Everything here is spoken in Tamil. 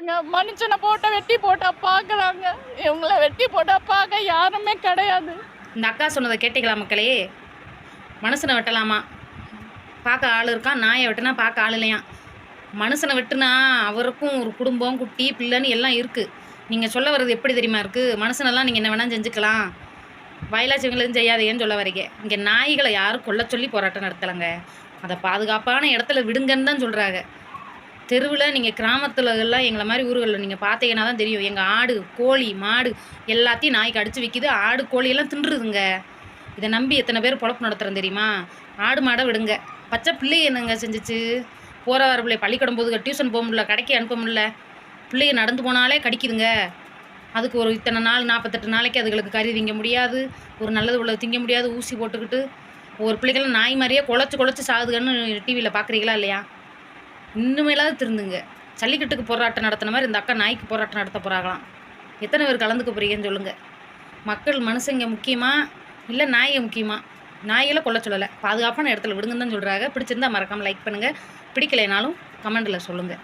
பார்க்குறாங்க. மனுஷனை போட்ட வெட்டி போட்டா பார்க்குறாங்க. இவங்கள வெட்டி போட்டா பார்க்க யாருமே கிடையாது. இந்த அக்கா சொன்னதை கேட்டீங்களா மக்களே? மனுஷனை வெட்டலாமா, பார்க்க ஆள் இருக்கான். நாயை வெட்டினா பார்க்க ஆள் இல்லையா? மனுஷனை வெட்டுனா அவருக்கும் ஒரு குடும்பம், குட்டி, பிள்ளைன்னு எல்லாம் இருக்குது. நீங்கள் சொல்ல வர்றது எப்படி தெரியுமா இருக்குது? மனுஷனெல்லாம் நீங்கள் என்ன வேணால் செஞ்சுக்கலாம், வயலாட்சியங்களும் செய்யாதேன்னு சொல்ல வரீங்க. இங்கே நாய்களை யாரும் கொல்ல சொல்லி போராட்டம் நடத்தலைங்க. அதை பாதுகாப்பான இடத்துல விடுங்கன்னு தான் சொல்கிறாங்க. தெருவில் நீங்கள் கிராமத்தில் எல்லாம் எங்களை மாதிரி ஊர்களில் நீங்கள் பார்த்தீங்கன்னா தான் தெரியும். எங்கள் ஆடு, கோழி, மாடு எல்லாத்தையும் நாய்க்கு அடித்து விற்கிது. ஆடு, கோழியெல்லாம் தின்றுதுங்க. இதை நம்பி எத்தனை பேர் பொழப்பு நடத்துகிறோம் தெரியுமா? ஆடு மாடை விடுங்க. பச்சை பிள்ளை என்னங்க செஞ்சிச்சு? போகிற வர பிள்ளை பள்ளிக்கூடம் போதுங்க, டியூஷன் போக முடியல, கடைக்கு அனுப்ப முடியல, பிள்ளைங்க நடந்து போனாலே கடிக்குதுங்க. அதுக்கு ஒரு இத்தனை நாள் 48 நாளைக்கு அதுகளுக்கு கறி திங்க முடியாது, ஒரு நல்லது உள்ள திங்க முடியாது, ஊசி போட்டுக்கிட்டு ஒரு பிள்ளைகள்லாம் நாய் மாதிரியே குழச்சி சாகுதுன்னு டிவியில் பார்க்குறீங்களா இல்லையா? இன்னுமேலாவது திருந்துங்க. ஜல்லிக்கட்டுக்கு போராட்டம் நடத்தின மாதிரி இந்த அக்கா நாய்க்கு போராட்டம் நடத்த போகிறாங்களாம். எத்தனை பேர் கலந்துக்க போகிறீங்கன்னு சொல்லுங்கள். மக்கள் மனுஷங்க முக்கியமா இல்லை நாய்க முக்கியமா? நாய்களை கொல்ல சொல்லலை, பாதுகாப்பான இடத்துல விடுங்கன்னு தான் சொல்கிறாங்க. பிடிச்சிருந்தா மறக்காமல் லைக் பண்ணுங்கள், பிடிக்கலைனாலும் கமெண்டில் சொல்லுங்கள்.